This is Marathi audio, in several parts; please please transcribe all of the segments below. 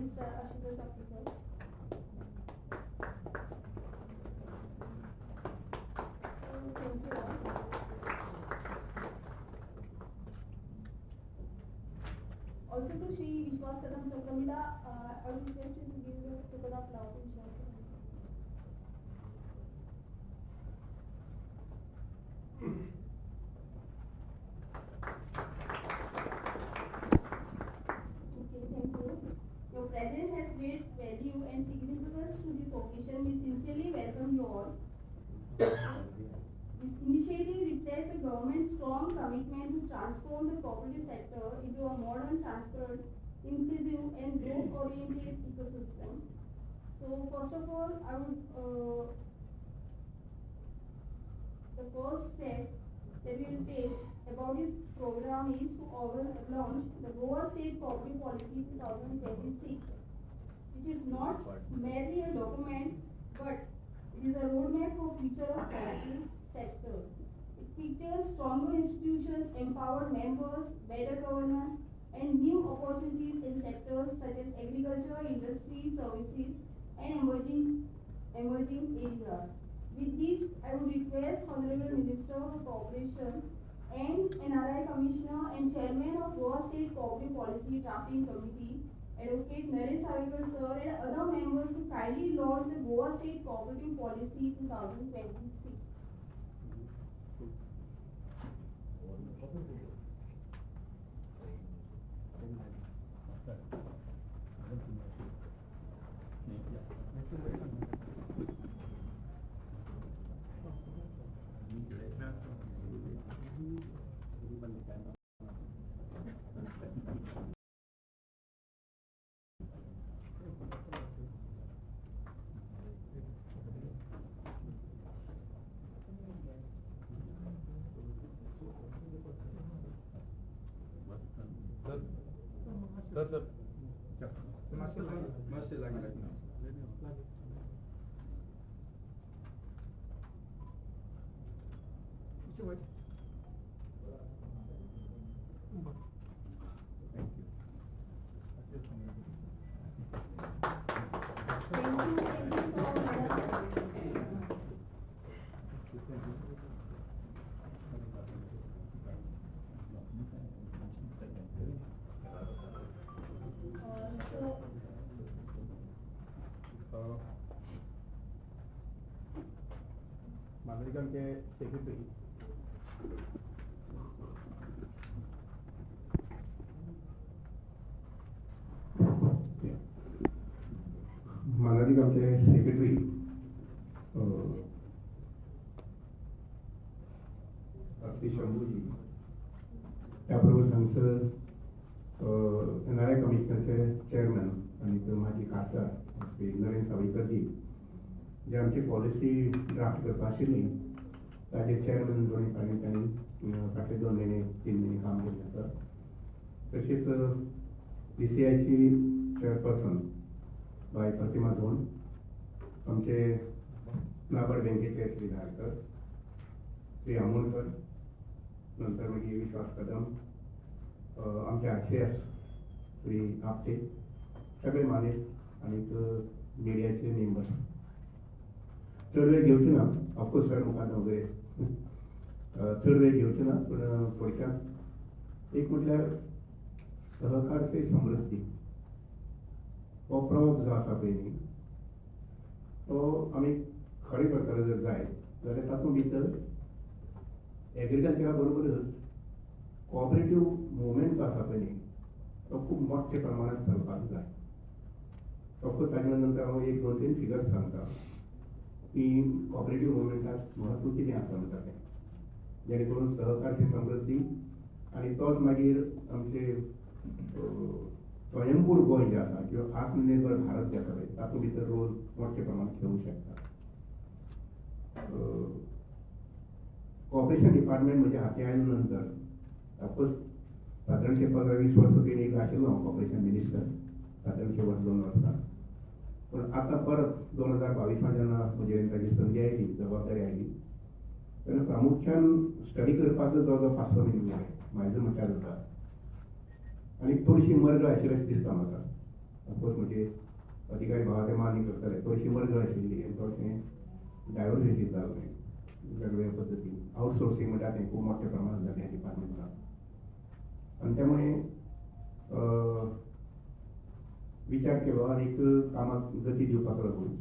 Mr. Ashutosh Officer. Thank you all. Also to Shri Vishwas Kadam Sakramila, I would request you to give the token of love to Vishwas Kadam. Okay, thank you. Your presence has great value and significance to this occasion. We sincerely welcome you all. This initiative reflects the government's strong commitment to transform the cooperative sector into a modern, transparent, inclusive and growth-oriented ecosystem. So first of all, I would the first step that we will take about this program is to launch the Goa State Cooperative Policy 2026, which is not merely a document, but it is a roadmap for future of cooperative sector. It features stronger institutions, empowered members, better governance, and new opportunities in sectors such as agriculture, industry, services, and emerging areas. With this, I would request Honorable Minister for Cooperation and NRI Commissioner and Chairman of Goa State Cooperative Policy Drafting Committee, Advocate Naresh Savikar Sir, and other members to kindly launch the Goa State Cooperative Policy 2026. Sir. Manav K secretary Manav K secretary Shambhuji त्याबरोबर सांसद NRI कमिशनरचे चेअरमॅन आणि माजी खासदार श्री नरेश सावयकरजी जे आमची पॉलिसी ड्राफ्ट करता आशिल्ली ताजे चेअरमॅन दोनी तांणी फाटले 2 महिने 3 महिने काम केल्लें आसा. तशेंच DCIची चेअरपर्सन बाय प्रतिमा धोंड, आमचे नाबार्ड बँकेचे श्री धारकर, श्री आमोणकर, नंतर मागीर विश्वास कदम, आमचे RCS श्री आपटे, सगळे मानेस्त आनी मिडियाचे मेंबर्स. चड वेळ घेवचे ना, ऑफकोर्स सर मुखार वगैरे चड वेळ घेवचे ना, पण थोडक्यात एक म्हटल्यार सहकार से समृद्धी हो प्रॉप जो आसा पळय न्ही, तो आमी खरें करतले जर जायत जाल्यार तातूंत भितर एग्रीकल्चरा बरोबरच कोऑपरेटिव्ह मुवमेंट जो आसा पळय न्ही तो खूब मोठ्या प्रमाणात चलपाक जाय. फक्त ताजे नंतर हांव 1-2-3 फिगर्स सांगता की कोऑपरेटिव्ह मुवमेंटाक महत्व कितें आसा म्हणटा तें, जेणे करून सहकार से समृद्धी आनी तोच मागीर आमचे स्वयंपूर गोंय जें आसा किंवा आत्मनिर्भर भारत जें आसा पळय तातूंत भितर रोल मोठ्या प्रमाणात खेळूंक शकता. कोऑपरेशन डिपार्टमेंट म्हणजे हाती आयले नंतर ऑफकोर्स सादारणशे 15-20 वर्सां पयलीं एक आशिल्लो हांव कोऑपरेशन मिनिस्टर, सादारणशे 2 वर्सां. पण आता परत 2022 जेन्ना म्हजे ताची संदी आयली, जबाबदारी आयली, तेन्ना प्रामुख्यान स्टडी करपाचो जवळ 5 म्हयने म्हाजे म्हटल्यार जाता आनी थोडीशी मर्ग आशिल्ली अशें दिसता म्हाका. ऑफकोर्स म्हणजे अधिकारी भावा ते मान्य करतले थोडीशी मरगळ आशिल्ली आनी थोडेशें डायवर्सिटी जाल्लें वेगवेगळ्या पद्दतीन आउटसोर्सिंग म्हणटा तें खूब मोठ्या प्रमाणात जालें ह्या डिपार्टमेंटान आनी त्यामुळे विचार केलो आनी कामाक गती दिवपाक लागून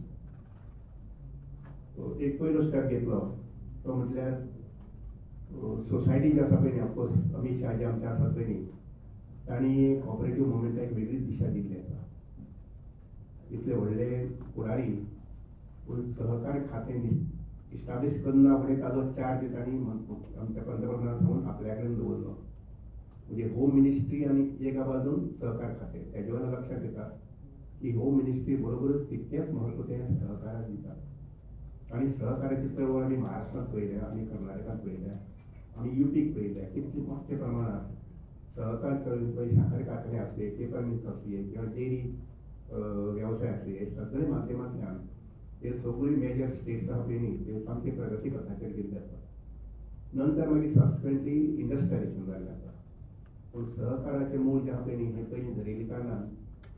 एक पयलो स्टेप घेतलो तो म्हटल्यार सोसायटी जी आसा पळय न्ही ऑफकोर्स अमित शाह जे आमचे आसात पळय न्ही तांणी कॉपरेटीव मुवमेंटाक एक वेगळीच दिशा दिल्ली आसा इतले व्हडले फुडारी पूण सहकार खातें इस्टाब्लीश करना फुडें ताजो चार्ज तांणी आमच्या पंतप्रधानान सांगून आपल्या कडेन दवरलो म्हणजे होम मिनिस्ट्री आनी एका बाजून सहकार खातें तेजे वेळार लक्षांत येता की होम मिनिस्ट्री बरोबरच तितकेंच म्हत्व तें सहकाराक दिता आनी सहकाराची चळवळ आमी महाराष्ट्रांत पळयल्या आमी कर्नाटकांत पळयल्या आमी युपीक पळयल्या कितले मोठ्या प्रमाणात सहकार चळवळी पळय साखर कारखाने आसले पेपर मिल्स आसले किंवा डेरी वेवसाय आसले हे सगळे माध्यमांतल्यान हे सगळी मेजर स्टेट्स आसा पळय न्ही ते सामके प्रगती पथाचेर गेल्ले आसा नंतर मागीर सबसिक्वेंटली इंडस्ट्रियलायजेशन जाल्लें आसा पूण सहकाराचें मूळ जें आसा पळय न्ही हें पयलीं धरिल्ल्या कारणान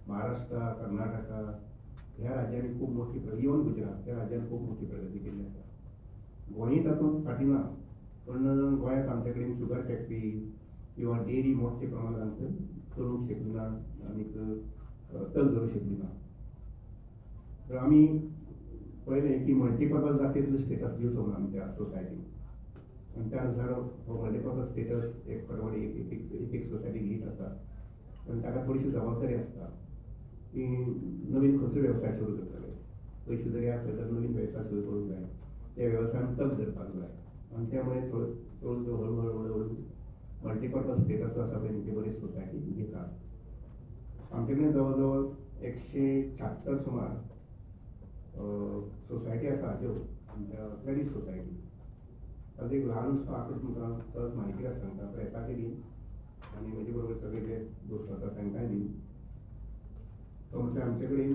महाराष्ट्रा कर्नाटका ह्या राज्यांनी खूब मोठी इवन गुजरात ह्या राज्यान खूब मोठी प्रगती केल्ली आसा गोंयय तातूंत फाटीं ना पण गोंयांत आमचे कडेन शुगर फॅक्टरी किंवा डेरी मोठ्या प्रमाणांत चलूंक शकली ना आनीक तग धरूंक शकली ना तर आमी पळयलें की मल्टीपर्पज जातींतलो स्टेटस दिवचो म्हणून आमच्या सोसायटीक आनी त्या नुसार हो मल्टीपर्पज स्टेटस एक फावटी एक सोसायटी घेयत आसा पण ताका थोडीशी जबाबदारी आसता की नवीन खंयचो वेवसाय सुरू करतले पयशे जरी आसले तर नवीन वेवसाय सुरू करूंक जाय त्या वेवसायान तग धरपाक जाय आनी त्यामुळे चड हळू हळू मल्टीपर्पज स्टेटस आसा पळय ते बरे सोसायटी घेतात आमचे कडेन जवळ जवळ 176 सुमार सोसायटी आसा ज्यो आमच्या क्रेडीट सोसायटी ताजो एक ल्हानसो आंकडो तुमकां सहज म्हायती सांगता प्रेसाक दी आनी म्हजे बरोबर सगळे जे दोस्त आसा तांकांय दी तो म्हटल्यार आमचे कडेन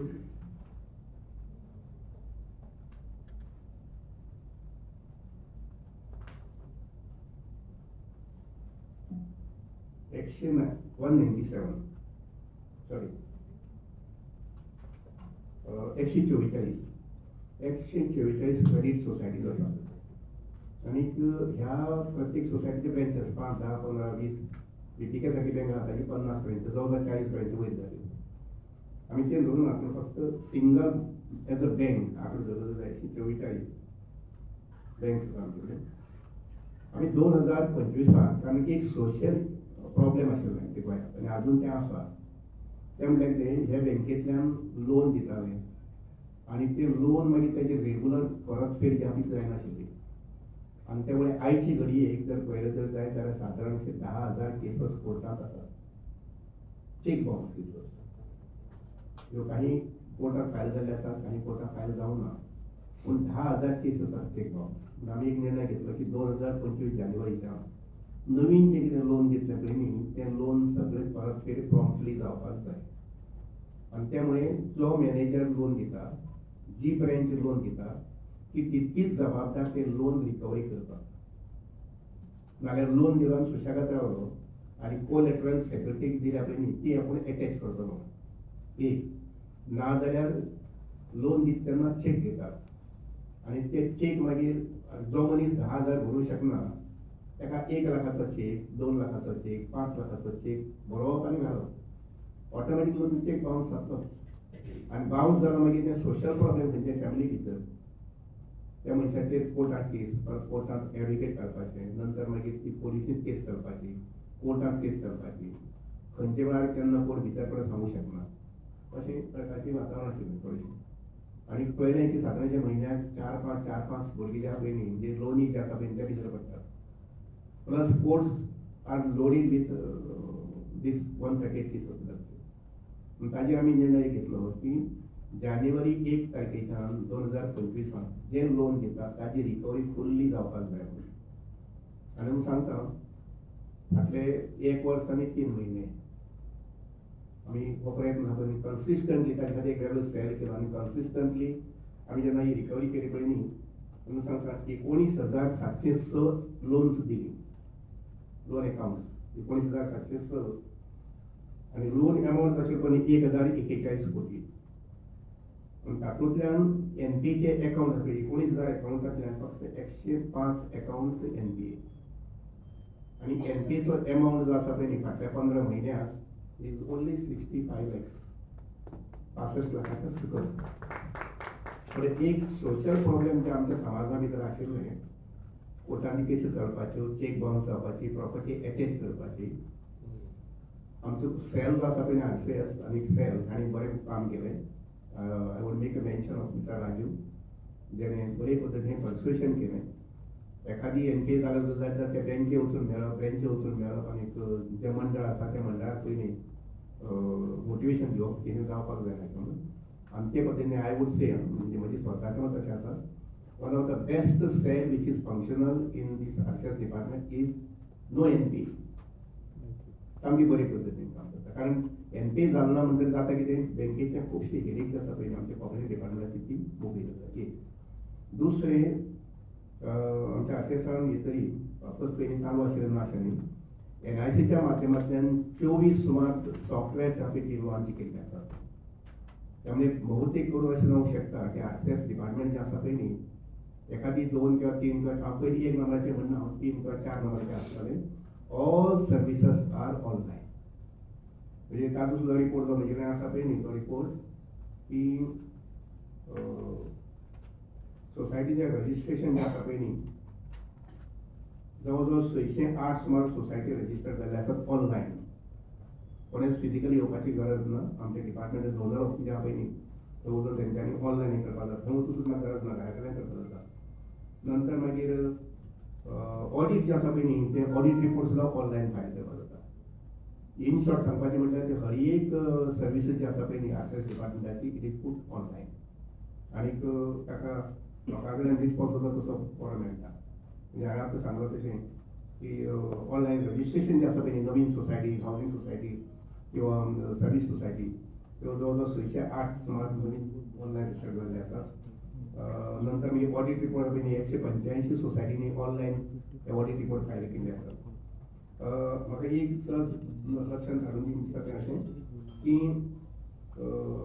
197 सॉरी 144 क्रेडीट सोसायटीज आसात आनीक ह्या प्रत्येक सोसायटीचे ब्रँचेस 5, 10, 15, 20 विटीके सारकी बँक आसा ताजी 50 पर्यंत जवळ 40 पर्यंत वयर जाली आमी तें धरून आतां फक्त सिंगल एज अ बँक आंकडो धरलो जाल्यार 144 बँक्स आसा आमचे कडेन आनी 2025 कारण एक सोशल प्रॉब्लेम आशिल्लो ते गोंयांत आनी आजून तें आसा तें म्हटल्यार कितें हे बँकेंतल्यान लोन दिताले आनी ते लोन मागीर तेजे रेगुलर परतफेड जी आमी जायनाशिल्ली आनी त्यामुळे आयची घडयेक जर पळयलें जर जायत जाल्यार सादारण 10,000 केसीस कोर्टांत आसात चेक बाउन्स केसीस ह्यो काही कोर्टांत फायल जाल्ले आसात काही कोर्टांत फायल जावंक ना पूण 10,000 केसीस आसात चेक बाउन्स आमी एक निर्णय घेतलो की 2025 जानेवारीच्यान नवीन जे कितें लोन दितले पळय न्ही तें लोन सगळें परतफेड प्रॉम्प्टली जावपाक जाय आनी त्यामुळे जो मॅनेजर लोन दिता जी ब्रँच लोन दिता ती तितकीच जबाबदार ते लोन रिकवरी करपाक नाल्यार लोन दिलो आनी सुशेगाद रावलो आनी कोलेटरल सेक्युरिटी दिल्या पळय न्ही ती आपूण एटॅच करतलो एक नाजाल्यार लोन दिता तेन्ना चेक घेतात आनी ते चेक मागीर जो मनीस 10,000 भरूंक शकना ताका 1 लाखाचो चेक 2 लाखाचो चेक 5 लाखाचो चेक बरोवप आनी घालप ऑटोमॅटिकली चेक बाउन्स जातलोच आनी बाउन्स जालो मागीर ते सोशल प्रॉब्लेम खंयचे फॅमिली भितर त्या मनशाचेर कोर्टांत केस कोर्टांत एडवोकेट घालपाचें नंतर मागीर ती पोलिसींत केस चलपाची कोर्टांत केस चलपाची खंयचे वेळार केन्ना कोण भितर पडून सांगूंक शकना अशें प्रकारचें वातावरण आशिल्लें थोडेशें आनी पयलें की सादारणशे म्हयन्याक 4-5 भुरगीं जे आसा पळय न्ही म्हणजे लोनी जे आसा पळय ते भितर पडटात plus courts are loaded with these 138 cases ताजेर आमी निर्णय घेतलो की जानेवारी 1 तारखेच्यान 2025 जे लोन दिता ताजी रिकवरी फुल्ली जावपाक जाय आनी हांव सांगता फाटले 1 वर्स आनी 3 म्हयने आमी हो प्रयत्न आसा पळय कन्सिस्टंटली ताजे खातीर एक वेगळो सेल केलो आनी कन्सिस्टंटली आमी जेन्ना ही रिकवरी केली पळय न्ही तेन्ना सांगता 19,706 लोन्स दिली लोन एकाउंट्स 19,706 आणि लोन अमावंट तशें करून 1041 कोटी. तातूंतल्यान एनपीचे अकाउंट 19,000 अकाउंटांतल्यान फक्त 105 अकाउंट एनपीए आणि एनपीएचो अमावंट जो आसा पळय न्ही फाटल्या 15 म्हयन्याक इज ओन्ली 65 lakhs, 65 लाखाच्या सकयल. पण एक सोशल प्रॉब्लेम जे आमच्या समाजा भितर आशिल्ले, कोर्टांनी केसी चलपाच्यो, चेक बाउन्स जावपाची, प्रॉपर्टी एटेच करपाची. आमचो सेल जो आसा पळय आरसीएस आनी सेल हांणी बरें काम केलें. I would make a mention of Mr. Raju, जेणे बरे पद्धतीने पर्सुएशन केलें. एखादी एनपीए जाल्यार जाता ते बँके वचून मेळप, ब्रँचे वचून मेळप आनी जे मंडळ आसा त्या मंडळाक पयलीं मोटिवेशन दिवप कितें जावपाक जाय म्हणून. आनी ते पद्धतीने आय वूड से म्हणजे म्हजें स्वताचें मत अशें आसा, one of the best cell which is functional in these RCS department is no NP. सामकी बरे पद्धतीन काम करता. कारण एनपी जालो ना म्हणजे जाता कितें, बँकेचे खुबशे हेडीक आसा पळय आमच्या कॉपरेटिव्ह डिपार्टमेंटाची ती मोगी जाता. एक दुसरें आमच्या आरसीएसान येतरी फक्त पयलीं चालू आशिल्लें नाशिल्लें. एनआयसीच्या माध्यमांतल्यान 24 सुमार सॉफ्टवेअर्स आमी लॉन्च केल्ले आसात. त्यामुळे बहुतेक करून अशें जावंक शकता की आरसीएस डिपार्टमेंट जें आसा पळय न्ही, एखादी 2 किंवा 3 किंवा हांव पयलीं 1 नंबराचें म्हणना, हांव 3 किंवा 4 नंबराचें आसतलें. All services are online. म्हणजे ताजो सुद्दां रिपोर्ट जो म्हजे कडेन आसा पळय न्ही, तो रिपोर्ट की सोसायटीचें रजिस्ट्रेशन जें आसा पळय न्ही, जवळ जवळ 608 सुमार सोसायटी रजिस्टर जाल्ले आसात ऑनलायन. कोणेच फिजिकली येवपाची गरज ना. आमच्या डिपार्टमेंट झोनल ऑफिस जे आहा पळय न्ही, जवळ जवळ तेंच्यांनी ऑनलायन हें करपाक जाता. थंय वचून सुद्दां गरज ना, घरा कडेन करपाक जाता. नंतर मागीर ऑडिट जें आसा पळय न्ही, ते ऑडिट रिपोर्ट सुद्दां ऑनलायन फायल करपाक जाता. इन शॉर्ट सांगपाचें म्हटल्यार ते हर एक सर्विसीस जी आसा पळय न्ही आरसीएस डिपार्टमेंटाची, इट इज पूट ऑनलायन. आनीक ताका लोकां कडेन रिस्पॉन्स सुद्दां तसो बरो मेळटा. म्हणजे हांवें आतां सांगलो तशें की ऑनलायन रजिस्ट्रेशन जें आसा पळय न्ही, नवीन सोसायटी, हावजींग सोसायटी किंवा सर्वीस सोसायटी, त्यो जवळ जवळ 608 सुमार नवीन ऑनलायन रजिस्टर जाल्ले आसात. नंतर मागीर ऑडिट रिपोर्ट पळय न्ही 185 सोसायटींनी ऑनलायन ऑडिट रिपोर्ट फायल केल्ले आसात. म्हाका एक लक्षांत हाडून दी दिसता तें अशें की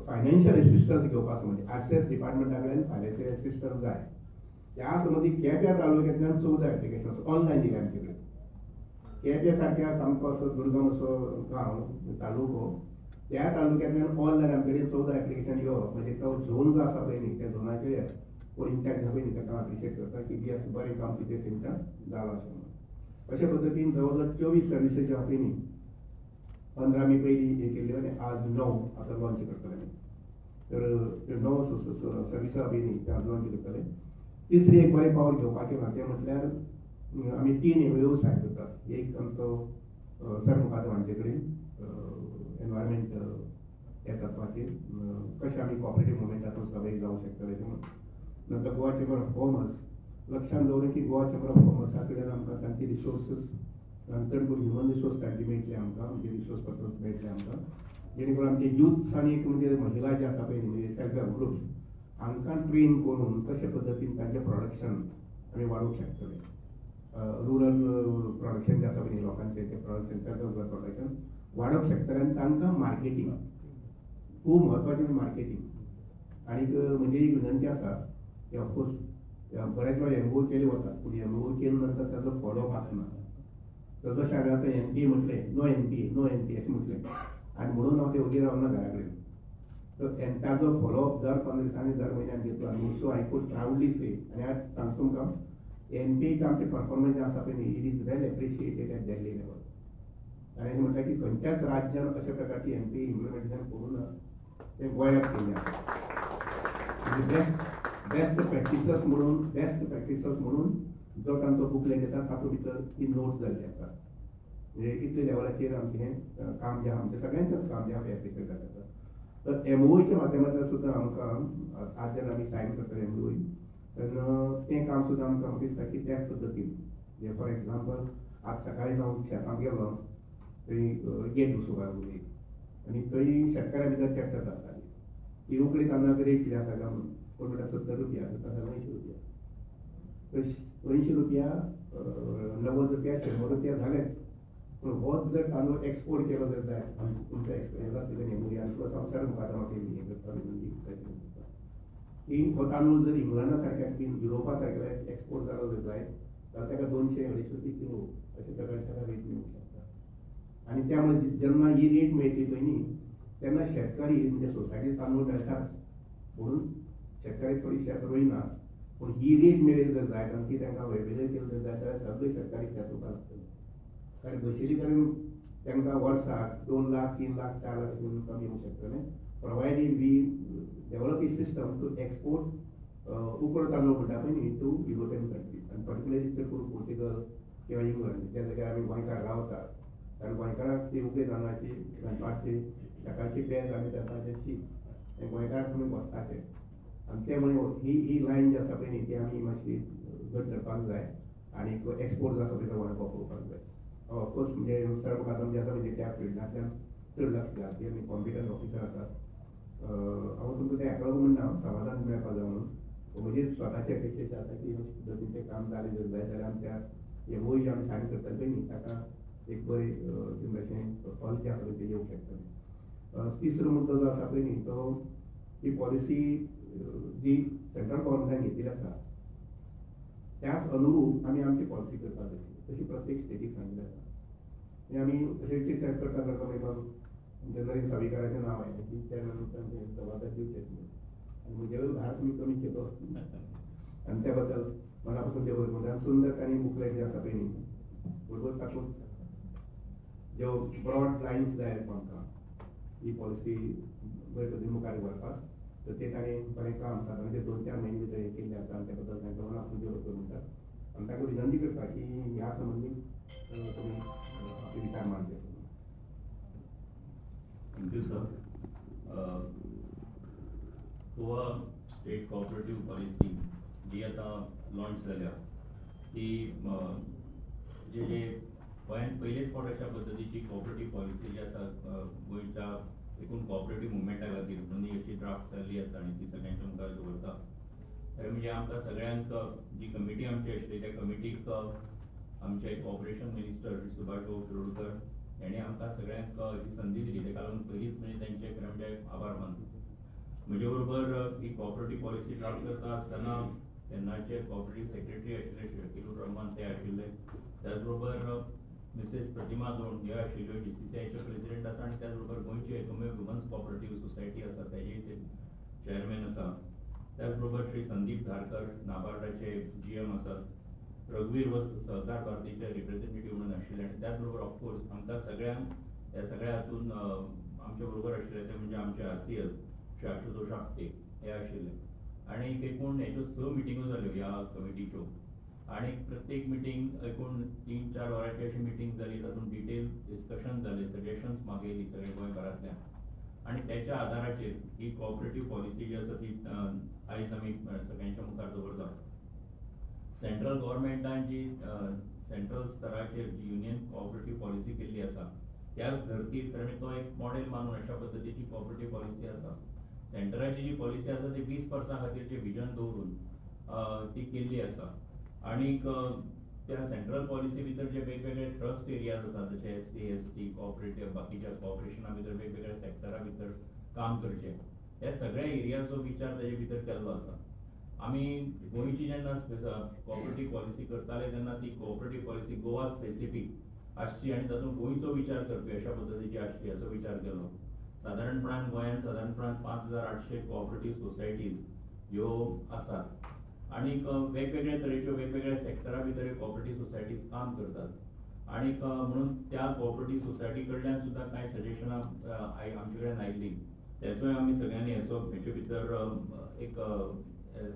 फायनान्शियल एसिस्टन्स घेवपाचो म्हणजे आरसीएस डिपार्टमेंटा कडेन फायनान्शियल एसिस्टन्स जाय. त्या संबंधी केप्यां तालुक्यांतल्यान 14 एप्लिकेशन्स ऑनलायन दिले आमचे कडेन. केप्यां सारक्या सामको असो दुर्गम असो गांव तालुको, त्या तालुक्यांतल्यान ऑनलायन आमचे कडेन 14 एप्लिकेशन येवप म्हणजे तो झोन जो आसा पळय न्ही, त्या झोनाचे कोण इंचार्ज आसा पळय न्ही, ताका अप्रिशिएट करता की येस बरें काम कितें तेंच्यान जालां अशें म्हणून. अशे पद्दतीन जवळ जवळ 24 सर्विसीस ज्यो आहा पळय न्ही, 15 मे पयलीं हे केल्ल्यो आनी आज 9 आतां लॉन्च करतले. तर त्यो 9 सर्विसी आहा पळय न्ही त्यो आज लॉन्च करतले. तिसरी एक बरें पावल घेवपाचें ना तें म्हटल्यार आमी 3 एमओयू सायन करतात. एक आमचो सरमुखाचो हांचे कडेन एनवायरमेंट ह्या तत्वाचेर कशें आमी कॉपरेटीव मुवमेंटांतून सहभागी जावंक शकतले तें. नंतर गोवा चेंबर ऑफ कॉमर्स. लक्षांत दवरूं की गोवा चेंबर ऑफ कॉमर्सा कडेन आमकां तांचे रिसोर्सीस चड करून ह्युमन रिसोर्स तांचे मेळटले आमकां, आमचे रिसोर्स पर्सन्स मेळटले आमकां, जेणे करून आमचे युथ्स आनी एक म्हणजे महिला जे आसा पळय म्हणजे सेल्फ हेल्प ग्रुप्स हांकां ट्रेन करून कशे पद्दतीन तांचें प्रोडक्शन आमी वाडोवंक शकतले. रुरल प्रोडक्शन जें आसा पळय लोकांचें तें प्रोडक्शन सेल्फ हेल्प प्रोडक्शन वाडोवंक शकतले आनी तांकां मार्केटींग खूब म्हत्वाचें मार्केटींग. आनीक म्हणजे एक विनंती आसा की ऑफकोर्स बऱ्याच वेळा एमओ केले वतात, पूण एमओ केले नंतर ताचो फॉलोअप आसना. तर जशें हांवें आतां एनपीए म्हटलें, नो एनपीए अशें म्हटलें आनी म्हणून हांव ते वगीर रावना घरा कडेन. तर ताजो फॉलोअप दर 15 दिसांनी दर म्हयन्याक घेतलो आनी सो आय कूड प्रावडली से आनी हांव सांगता तुमकां एनपीएचें आमचें परफॉर्मन्स जें आसा पळय न्ही, it is well appreciated at Delhi level. हांवें म्हटलें की खंयच्याच राज्यान अशे प्रकारची एनपीए इम्प्लिमेंटेशन करूं ना, तें गोंयांत केल्लें आसा. म्हणजे बेस्ट प्रॅक्टिसस म्हणून जो तांचो बुकलेट येता तातूंत भितर ती नोट्स जाल्ली आसा. म्हणजे इतले लेवलाचेर आमचें हें काम जें आहा आमचें सगळ्यांचेंच काम जें आहा तें एप्रिशिएट जाता. तर एमओईच्या माध्यमांतल्यान सुद्दां आमकां आज जेन्ना आमी सायन करतले एमओई तेन्ना तें काम सुद्दां आमकां म्हाका दिसता की त्याच पद्दतीन म्हणजे फॉर एग्जाम्पल आज सकाळीं हांव शेतांत गेलो, थंय गेट बसोवपाक लागली आनी थंय शेतकाऱ्या भितर चर्चा जाताली की उकडी तांदळाचो रेट कितें आसा काय म्हणून. कोण म्हणटा 70 रुपया, 80 रुपया. 80 रुपया, 90 रुपया, 100 रुपया जालेच. पूण होच जर तांदूळ एक्सपोर्ट केलो जर जायत आमी तुमच्या एक्सपिरियन्सांत कितें नेमुरी आनी प्लस हांव सर मुखार म्हाका हें करता की हो तांदूळ जर इंग्लंडा सारक्या युरोपा सारक्या एक्सपोर्ट जालो जर जायत जाल्यार ताका 200-250 किलो अशे प्रकारचे ताका रेट मेळूंक शकता. आनी त्या मदीं जेन्ना ही रेट मेळटली पळय न्ही तेन्ना शेतकारी म्हणजे सोसायटी तांदूळ मेळटाच म्हणून शेतकारी थोडी शेत रोयना पूण ही रेट मेळ्ळी जर जायत आनी ती तांकां वेगवेगळी केली जर जायत जाल्यार सगळे शेतकारी शेत उबा लागतले. कारण बशिल्ली कडेन तांकां वर्साक 2 लाख 3 लाख 4 लाख अशें इन्कम येवंक शकतलें provided we develop a system to export उकडो तांदूळ म्हणटा पळय न्ही टू युरोपियन कंट्रीज आनी पर्टिक्युलरली चड करून पोर्तुगल किंवा इंग्लंड त्या जाग्यार आमी गोंयकार रावतात कारण गोंयकाराक ती उकडे तांदळाची दनपारची सकाळची पेज आनी दनपारचें शीत हें गोंयकार सगळें बसताचे आनी ते मुळे ही लायन जी आसा पळय न्ही ती आमी मातशी घट धरपाक जाय आनी एक्सपोर्ट जाता पळय तो वाडोवपाक पळोवपाक जाय. ऑफकोर्स म्हणजे सर मुखार जे आसा म्हणजे त्या फिल्डांतल्यान चड लक्ष घालची आनी कॉम्पिटंट ऑफिसर आसात. हांव तुमकां तें हेका लागून म्हणना समाधान मेळपाक जाय म्हणून म्हजी स्वताची अपेक्षा आसा की पद्दतीचें काम जालें जर जायत जाल्यार आमच्या एमओयू जी आमी सायन करतले पळय न्ही ताका एक बरें अशें फल जें आसा तें येवंक शकतलें. तिसरो मुद्दो जो आसा पळय न्ही तो ही पॉलिसी जी सेंट्रल गव्हर्मेंटान घेतिल्ली आसा त्याच अनुरूप आमी आमची पॉलिसी करपाक जाय तशी प्रत्येक स्टेटीक सांगिल्लें आसा. आनी आमी अशें चिंतन करता करता नरेंद्र सावयकाराचें नांव आयलें की चॅरमॅन जबाबदारी दिवचें आनी म्हजे भार तुमी कमी केलो आनी त्या बद्दल मना पासून देव बरें आनी सुंदर आनी बुकलेट जें आसा पळय न्ही बरोबर तातूंत ज्यो ब्रॉड लायन्स जाय आमकां ही पॉलिसी बरे पद्दतीन मुखार व्हरपाक तर ते ताणें बरें काम सादारण 2-4 म्हयने भितर हें केल्लें आसा आनी त्या बद्दल तांकां मना पासून देव बरें म्हणटात आनी ताका विनंती करता की ह्या संबंदीत तुमी आपले विचार मांडचे. Thank you sir. Goa state cooperative policy जी आता लॉन्च जाल्या ती जे गोंयांत पयलेच फावट अशा पद्दतीची कोऑपरेटिव्ह पॉलिसी जी आसा गोंयच्या एकूण कोऑपरेटिव्ह मुवमेंटा खातीर दोनी अशी ड्राफ्ट जाल्ली आसा आनी ती सगळ्यांच्या मुखार दवरता. तर म्हणजे आमकां सगळ्यांक जी कमिटी आमची आशिल्ली त्या कमिटीक आमचे कोऑपरेशन मिनिस्टर सुभाष भाऊ शिरोडकर हेणे आमकां सगळ्यांक ही संदी दिली तेका लागून पयलींच म्हणजे तेंचे खरें म्हणजे आभार मानता. म्हजे बरोबर ही कोऑपरेटिव्ह पॉलिसी ड्राफ्ट करता आसतना तेन्नाचे कोऑपरेटिव्ह सेक्रेटरी आशिल्ले शकील रहमान ते आशिल्ले त्याच बरोबर मिसेस प्रतिमा दोंड ह्यो आशिल्ल्यो DCCIचे प्रेसिडेंट आसा आनी त्याच बरोबर गोंयची एकमेव वुमन्स कोऑपरेटिव्ह सोसायटी आसा तेजे ते चेअरमॅन आसा. त्याच बरोबर श्री संदीप धारकर नाबार्डाचे GM आसात. रघुवीर वस्त सहकार भारतीचे रिप्रेझेंटेटिव्ह म्हणून आशिल्ले आनी त्याच बरोबर ऑफकोर्स आमकां सगळ्यांक ह्या सगळ्या हातून आमचे बरोबर आशिल्ले ते म्हणजे आमचे RCS श्री आशुतोष आपटे हे आशिल्ले आनी एकूण हेच्यो 6 मिटिंगो जाल्यो ह्या कमिटीच्यो आनी प्रत्येक मिटींग एकूण 3-4 वरांची अशी मिटींग जाली तातूंत डिटेल डिस्कशन जालें सजेशन्स मागयली सगळे गोंयकारांतल्यान आनी त्याच्या आदाराचेर ही कोऑपरेटिव्ह पॉलिसी जी आसा ती आयज आमी सगळ्यांच्या मुखार दवरता. सेंट्रल गव्हर्मेंटान जी सेंट्रल स्तराचेर जी युनियन कोऑपरेटिव्ह पॉलिसी केल्ली आसा त्याच धर्तीर कारण तो एक मॉडेल मानून अशा पद्दतीची कोऑपरेटिव्ह पॉलिसी आसा. सेंटराची जी पॉलिसी आसा ती 20 वर्सां खातीरचें विजन दवरून ती केल्ली आसा आनीक त्या सेंट्रल पॉलिसी भितर जे वेगवेगळे ट्रस्ट एरियाज आसात जशे SC ST कोऑपरेटिव्ह बाकीच्या कोऑपरेशना भितर वेगवेगळ्या सेक्टरा भितर काम करचें हे सगळ्या एरियाचो विचार तेजे भितर केल्लो आसा. आमी गोंयची जेन्ना कोऑपरेटिव्ह पॉलिसी करताले तेन्ना ती कोऑपरेटिव्ह पॉलिसी गोवा स्पेसिफीक आसची आनी तातूंत गोंयचो विचार करपी अशा पद्दतीची आसची हाचो विचार केलो. सादारणपणान गोंयांत सादारणपणान 5800 कोऑपरेटिव्ह सोसायटीज ह्यो आसात आनीक वेगवेगळ्या तरेच्यो वेगवेगळ्या सेक्टरा भितर कोऑपरेटिव्ह सोसायटीज काम करतात आनीक म्हणून त्या कोऑपरेटिव्ह सोसायटी कडल्यान सुद्दां कांय सजेशनां आमचे कडेन आयिल्ली तेचोय आमी सगळ्यांनी हेचे भितर एक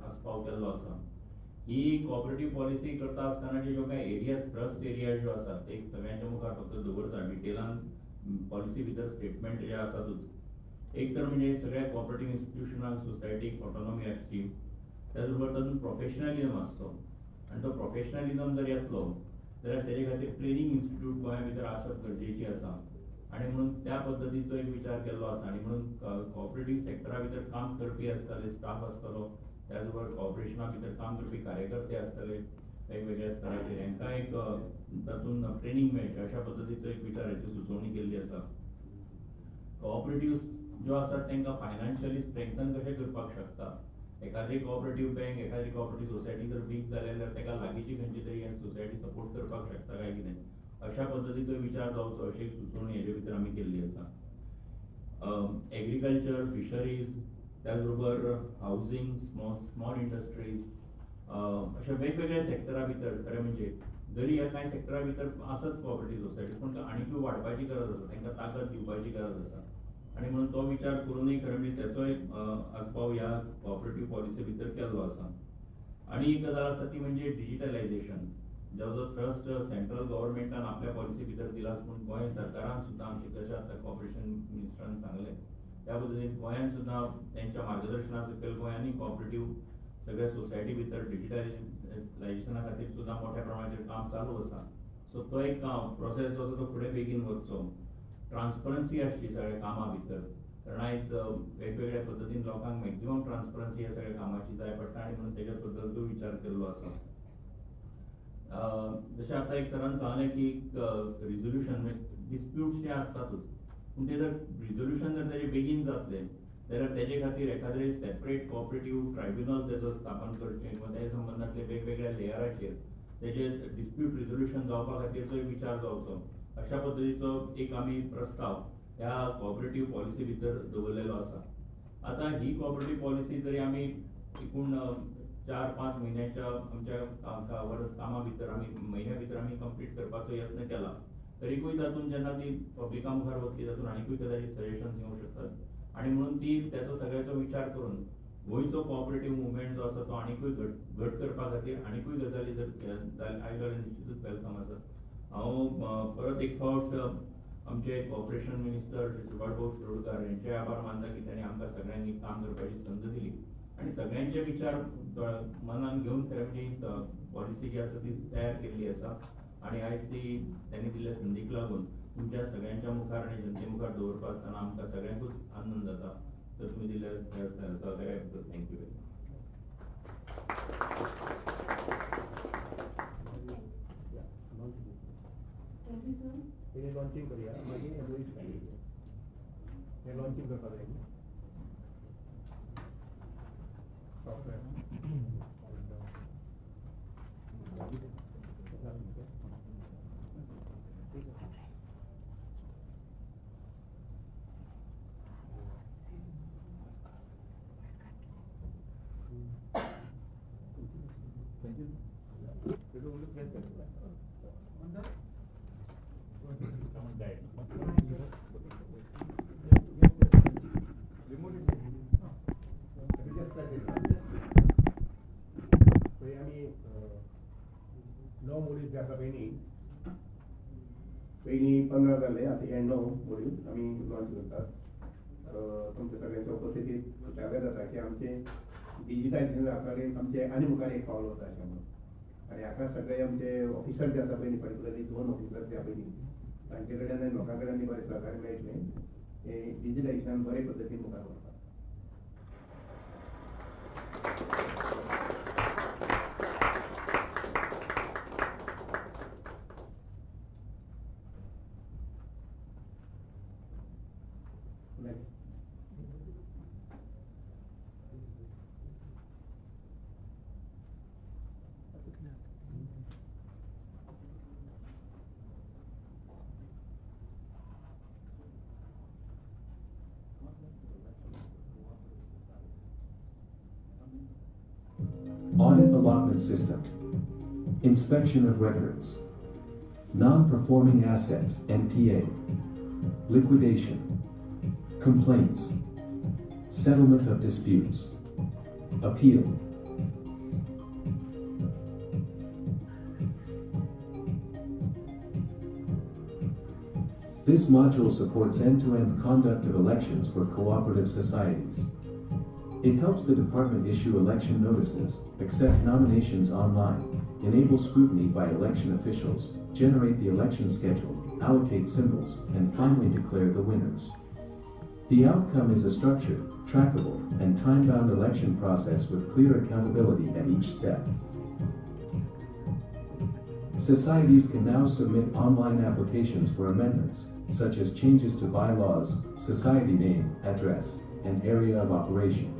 आस्पाव केल्लो आसा. ही कोऑपरेटिव्ह पॉलिसी करता आसतना ज्यो कांय एरिया ट्रस्ट एरिया ज्यो आसात ते सगळ्यांच्या मुखार फक्त दवरता डिटेलान पॉलिसी भितर स्टेटमेंट जे आसातूच. एक तर म्हणजे सगळ्या कोऑपरेटिव्ह इन्स्टिट्यूशनाक सोसायटीक ऑटोनॉमी आसची त्याच बरोबर तातूंत प्रोफेशनलिझम आसचो आनी तो प्रोफेशनलिझम जर येतलो जाल्यार तेजे खातीर ट्रेनिंग इन्स्टिट्यूट गोंया भितर आसप गरजेची आसा आनी म्हणून त्या पद्दतीचो एक विचार केल्लो आसा आनी म्हणून कोऑपरेटिव्ह सेक्टरा भितर काम करपी आसतले स्टाफ आसतलो त्याच बरोबर कॉर्पोरेशना भितर काम करपी कार्यकर्ते आसतले वेगवेगळ्या स्तराचेर हांकां एक तातूंत ट्रेनिंग मेळचे अशा पद्दतीचो एक विचाराची सुचोवणी केल्ली आसा. कोऑपरेटिव्स ज्यो आसात तांकां फायनान्शियली स्ट्रेंथन कशें करपाक शकता. एखादी कोऑपरेटिव्ह बँक एखादी कोऑपरेटिव्ह सोसायटी जर वीक जाली जाल्यार ताका लागींची खंयची तरी सोसायटी सपोर्ट करपाक शकता काय कितें अशा पद्दतीचो विचार जावचो अशी एक सुचोवणी हेजे भितर आमी केल्ली आसा. एग्रीकल्चर, फिशरीज, त्याच बरोबर हावजींग, स्मॉल इंडस्ट्रीज अशा वेगवेगळ्या सेक्टरा भितर खरें म्हणजे जरी ह्या कांय सेक्टरा भितर आसत कोऑपरेटिव्ह सोसायटी पूण आनीकूय वाडपाची गरज आसा, तांकां ताकद दिवपाची गरज आसा आनी म्हणून तो विचार करूनय खरें म्हणजे त्याचो एक आस्पाव ह्या कोऑपरेटिव्ह पॉलिसी भितर केल्लो आसा. आनी एक गजाल आसा ती म्हणजे डिजिटलायझेशन, जो ट्रस्ट सेंट्रल गव्हर्मेंटान आपल्या पॉलिसी भितर दिला पूण गोंय सरकारान सुद्दां आमचे जशें आतां कॉर्पोरेशन मिनिस्टरान सांगलें त्या पद्दतीन गोंयान सुद्दां तेंच्या मार्गदर्शना सकयल गोंयांनी कॉऑपरेटिव्ह सगळ्या सोसायटी भितर डिजिटलायझेशना खातीर सुद्दां मोठ्या प्रमाणाचेर काम चालू आसा. सो तो एक प्रोसेस जो आसा तो फुडें बेगीन वचचो. ट्रान्सपरन्सी आसची सगळ्या कामा भितर, कारण आयज वेगवेगळ्या पद्दतीन लोकांक मॅक्झिमम ट्रान्सपरन्सी ह्या सगळ्या कामाची जाय पडटा आनी म्हणून तेच्या बद्दल तो विचार केल्लो आसा. जशें आतां एक सरान सांगलें की रिझोल्युशन डिस्प्यूट्स जे आसतातूच पूण ते जर रिझोल्युशन जर तेजें बेगीन जातलें जाल्यार तेजे खातीर एखादें सेपरेट कोऑपरेटिव्ह ट्रायब्युनल तेजो स्थापन करचें किंवा त्या संबंदांतले वेगवेगळ्या लेयराचेर तेजे डिस्प्यूट रिझोल्युशन जावपा खातीरचो विचार जावचो अशा पद्दतीचो एक आमी प्रस्ताव ह्या कोऑपरेटिव्ह पॉलिसी भितर दवरलेलो आसा. आतां ही कोऑपरेटिव्ह पॉलिसी जरी आमी एकूण 4-5 म्हयन्याच्या आमच्या कामा भितर म्हयन्या भितर आमी कंप्लीट करपाचो यत्न केला तरीकूय तातूंत जेन्ना ती पब्लिका मुखार वतली तातूंत आनीकूय कदाचित सजेशन्स येवंक शकतात आनी म्हणून ती तेचो सगळ्याचो विचार करून गोंयचो कोऑपरेटिव्ह मुवमेंट जो आसा तो आनीकूय घट करपा खातीर आनीकूय गजाली जर आयल्यो जाल्यार निश्चितूच वेलकम आसा. हांव परत एक फावट आमचे कॉर्पोरेशन मिनिस्टर सुभाष शिरोडकार यांचे आभार मानता की त्यांनी आमकां सगळ्यांनी काम करपाची संद दिली आणि सगळ्यांचे विचार मनान घेऊन खरें पॉलिसी जी आसा ती तयार केल्ली आसा आणि आयज ती त्यांनी दिल्ल्या संदीक लागून तुमच्या सगळ्यांच्या मुखार आणि जनते मुखार दवरपा आसतना आमकां सगळ्यांकूच आनंद जाता. तर तुम्ही दिल्या सहकार्या बद्दल thank you very much. Thank you, sir. हे लॉन्चिंग करूया मागीर हे लॉन्चिंग करपाक जाय सॉफ्टवेअर. मोड्यूल्स जे आसा पयलीं 15 जाले आतां हे 9 मोड्यूल्स आमी लॉन्च करतात. तुमच्या सगळ्यांच्या उपस्थितीत खुशाल जाता की आमचे डिजिटायझेशन जातकच आमचे आनी मुखार एक पावल वता अशें म्हणून आनी हाका सगळे आमचे ऑफिसर जे आसा पयलीं पर्टिक्युलरली 2 ऑफिसर जे पयलीं तांचे कडेन आनी लोकां कडेन बरें सहकार्य मेळटलें. हे डिजिटायझेशन बरे पद्दतीन मुखार वता. Audit allotment system, inspection of records, non-performing assets (NPA), liquidation, complaints, settlement of disputes, appeal. This module supports end-to-end conduct of elections for cooperative societies. It helps the department issue election notices, accept nominations online, enable scrutiny by election officials, generate the election schedule, allocate symbols, and finally declare the winners. The outcome is a structured, trackable, and time-bound election process with clear accountability at each step. Societies can now submit online applications for amendments, such as changes to bylaws, society name, address, and area of operation.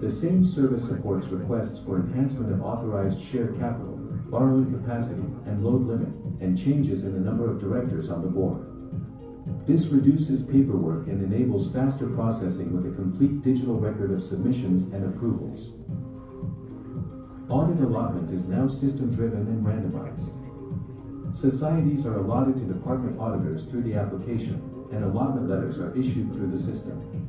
The same service supports requests for enhancement of authorized share capital, borrowing capacity, and load limit, and changes in the number of directors on the board. This reduces paperwork and enables faster processing with a complete digital record of submissions and approvals. Audit allotment is now system-driven and randomized. Societies are allotted to department auditors through the application, and allotment letters are issued through the system.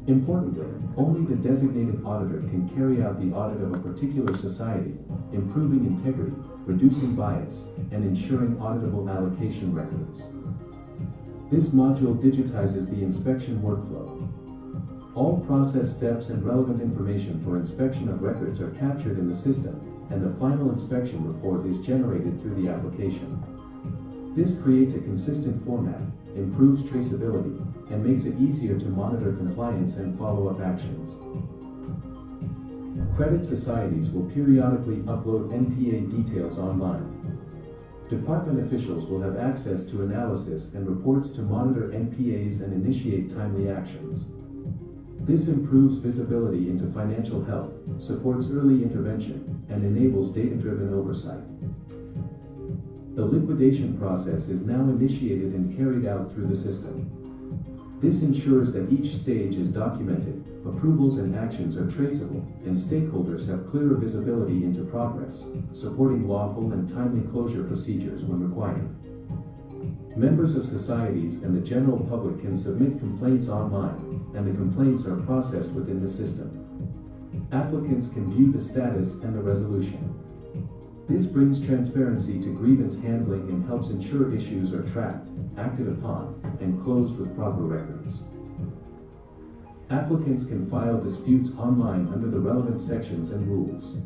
Importantly, only the designated auditor can carry out the audit of a particular society, improving integrity, reducing bias, and ensuring auditable allocation records. This module digitizes the inspection workflow. All process steps and relevant information for inspection of records are captured in the system, and the final inspection report is generated through the application. This creates a consistent format, improves traceability, and makes it easier to monitor compliance and follow-up actions. Credit societies will periodically upload NPA details online. Department officials will have access to analysis and reports to monitor NPAs and initiate timely actions. This improves visibility into financial health, supports early intervention, and enables data-driven oversight. The liquidation process is now initiated and carried out through the system. This ensures that each stage is documented, approvals and actions are traceable, and stakeholders have clearer visibility into progress, supporting lawful and timely closure procedures when required. Members of societies and the general public can submit complaints online, and the complaints are processed within the system. Applicants can view the status and the resolution. This brings transparency to grievance handling and helps ensure issues are tracked, acted upon, and closed with proper records. Applicants can file disputes online under the relevant sections and rules.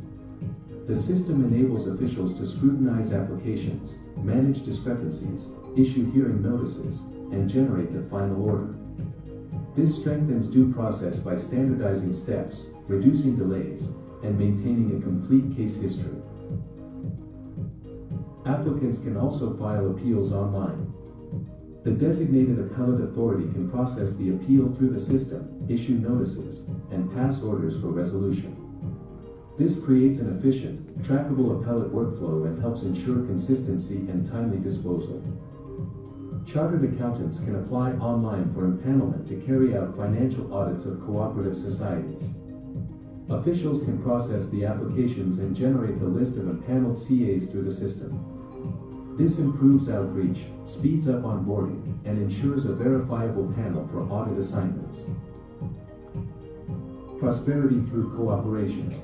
The system enables officials to scrutinize applications, manage discrepancies, issue hearing notices, and generate the final order. This strengthens due process by standardizing steps, reducing delays, and maintaining a complete case history. Applicants can also file appeals online. The designated appellate authority can process the appeal through the system, issue notices, and pass orders for resolution. This creates an efficient, trackable appellate workflow and helps ensure consistency and timely disposal. Chartered accountants can apply online for empanelment to carry out financial audits of cooperative societies. Officials can process the applications and generate the list of empaneled CAs through the system. This improves outreach, speeds up onboarding, and ensures a verifiable panel for audit assignments. Prosperity through cooperation.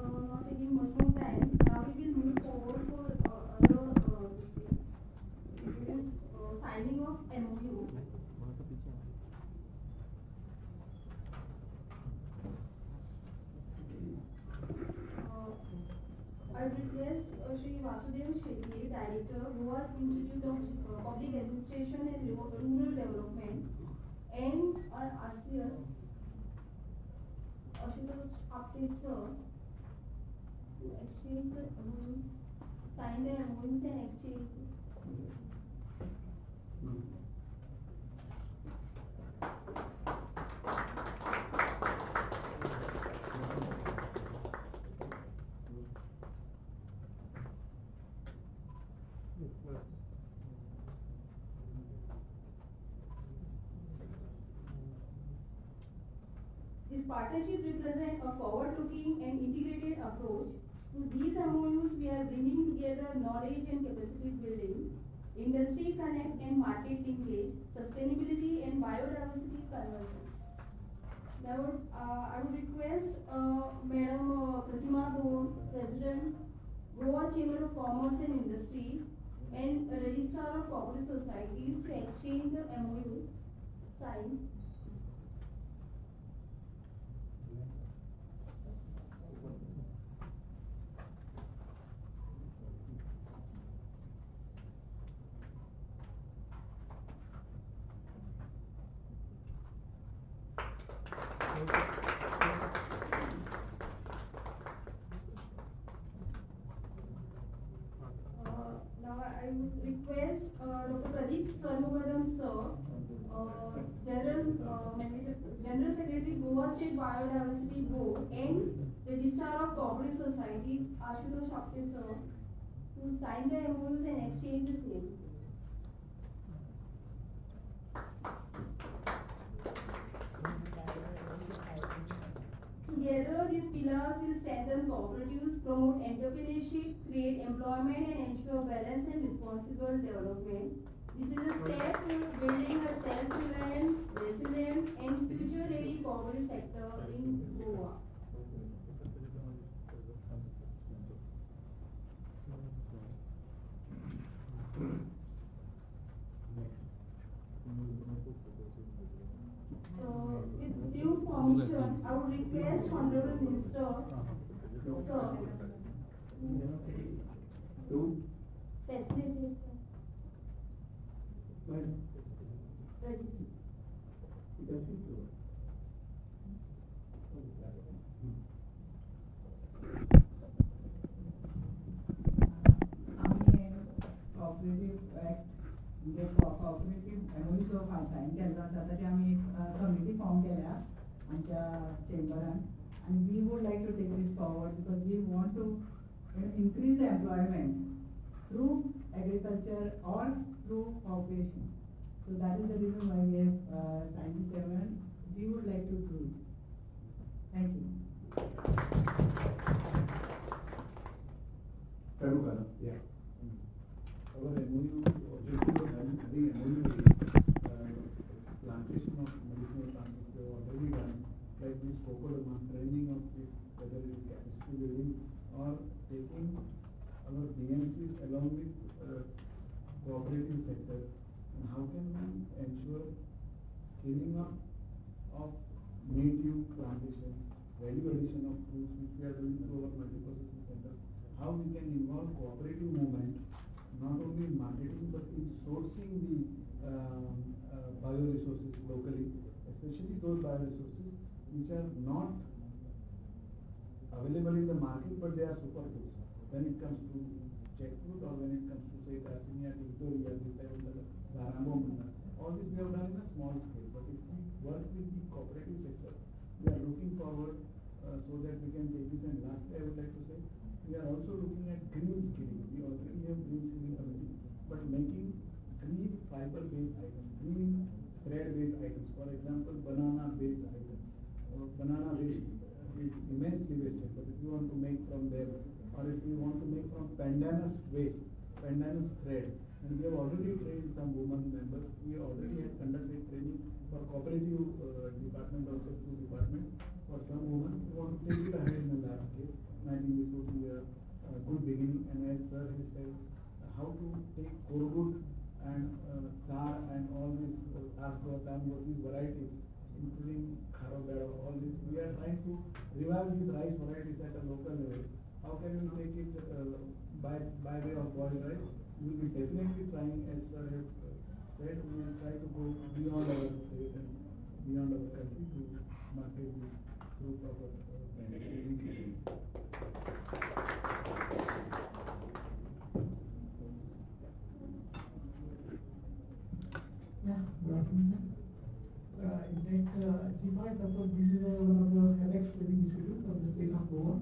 Not taking much more time, now we will move forward for other signing of MOU. I request Shri Vasudev Shetty, Director, Goa Institute of Public Administration and Rural Development, and our RCS, Ashutosh Apte sir, to exchange the MOUs, sign the MOUs and exchange. This partnership represents a forward-looking and integrated approach. Through these MOUs, we are bringing together knowledge and capacity building, industry connect and market linkage, sustainability and biodiversity conversion. Now, I would request Madam Pratima Dhon, President, Goa Chamber of Commerce and Industry, and Registrar of Cooperative Societies to exchange the MOUs signed. Now I would request Dr. Pradeep Sarmugadam sir, General Secretary Goa State Biodiversity Board and Registrar of Cooperative Societies Ashutosh Apte sir to sign the MOUs and exchange the same. Together, these pillars will strengthen cooperatives, promote entrepreneurship, create employment, and ensure balanced and responsible development. This is a step towards building a self-reliant, resilient, and future-ready cooperative sector in Goa. So, with due permission, I would request Honorable Minister, sir, To facilitate, sir, register. Cooperative act म्हणजे कोऑपरेटिव्ह एमओयूचो सायन केल्लो आसा ताची आमी एक कमिटी फॉर्म केल्या आमच्या चेंबरान आनी we would like to take this forward because we want to increase the employment through agriculture और through cooperation. So that is the reason why we have signed this MOU. We would like to do it. Thank you. Sarmugadam, yeah. Our MOU objective of having MOU is plantation of medicinal plants. We have already done, like we spoke about training of this, whether it is capacity building or taking our BMCs along with cooperative sector. And how can we ensure scaling up of native plantations, value addition of fruits which we are doing through our multi-processing centers, how we can involve cooperative movement not only in marketing but in sourcing the bioresources locally, especially those bioresources which are not available in the market but they are superfoods. When it comes to jackfruit or when it comes to say Garcinia tinctoria, this type of Zarambomuna, all this we have done in a small scale. But if we work with the cooperative sector, we are looking forward so that we can take this. And lastly, I would like to say, we are also looking at green skilling. We already have green skilling committee, but making green fiber-based items, green thread-based items. For example, banana-based items. Banana waste is immensely wasted, but if you want to make from there, or if you want to make from pandanus waste, pandanus thread, and we have already trained some women members. We already have conducted training for cooperative department, also through department, for some women. We want to take it ahead in a large scale. And I think this would be a good beginning. And as sir has said, how to take Korgut and Sar and all these Asprotam, these varieties, including Kharogado, all this. We are trying to revive these rice varieties at a local level. How can we take it by way of boiled rice? We will be definitely trying, as sir has said, we will try to go beyond our state and beyond our country to market this through proper branding. Yeah, good afternoon, sir. In fact, GMAT, of course, this is one of the HELEX training institutes of the state of Goa.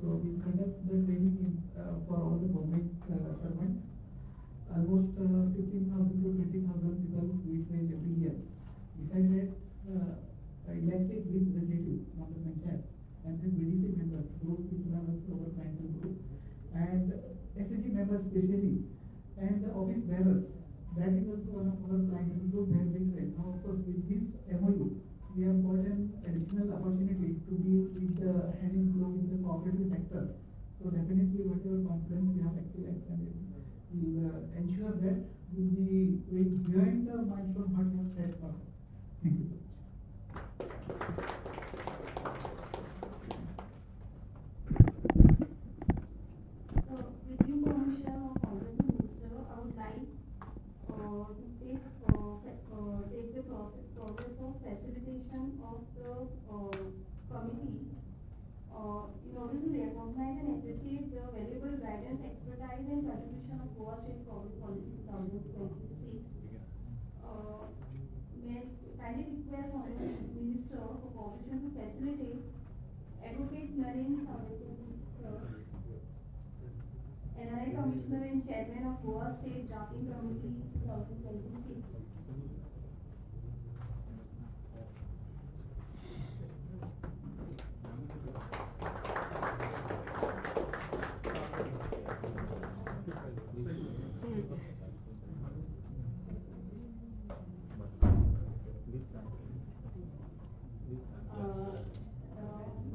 So we conduct the training for all the government servants. Almost 15,000 to 20,000 people we train every year. Besides that, elected representative from the panchayat and then BDC members, those people are also our clientele group, and SHG members especially, and the office bearers. That is also one of our clientele group where we train. Now, of course, with this MOU, we have got an additional opportunity to be with the hand in glove in the cooperative sector. So definitely, whatever conference we have actually extended will ensure that we will be going beyond the milestone what we have set for. Thank you so much. So, with due permission of Honorable Minister, I would like to take the process process of facilitation of the committee in order to recognize and appreciate the valuable guidance, expertise, and contribution of Goa State Public Policy 2026. May kindly request Honorable Minister for Cooperation to facilitate Advocate Naren Savekur, NRI Commissioner and Chairman of Goa State Drafting Committee 2026.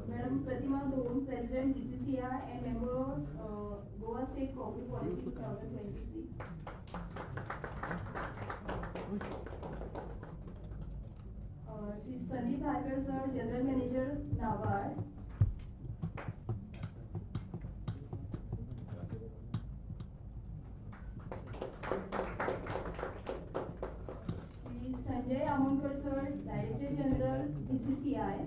Madam Pratima Don, President BCCI and members Goa State Public Policy 2026. Shri Sandeep Harkar sir, General Manager NABARD. Shri Sanjay Amonkar sir, Director General BCCI.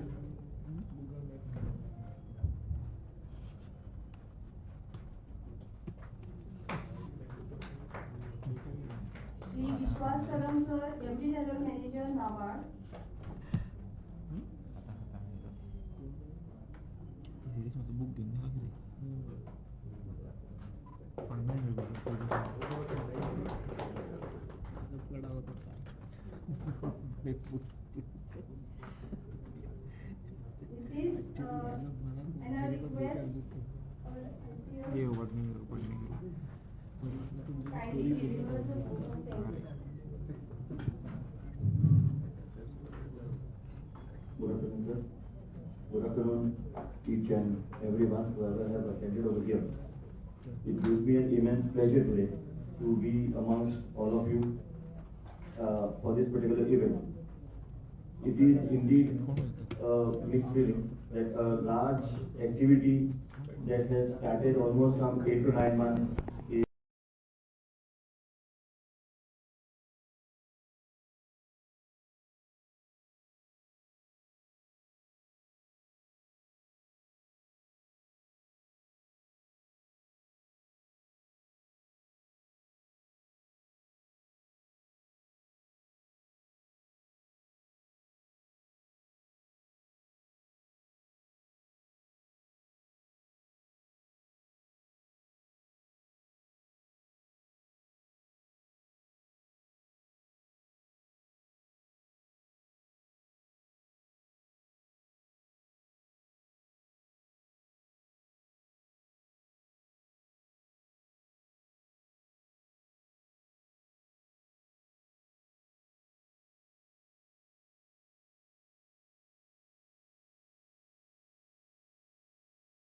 Shri Vishwas Kadam sir, Deputy General Manager NABARD. With this, and I request our kindly deliver the vote of thanks. Good afternoon, each and everyone whoever have attended over here. It gives me an immense pleasure today to be amongst all of you for this particular event. It is indeed a mixed feeling that a large activity that has started almost some 8 to 9 months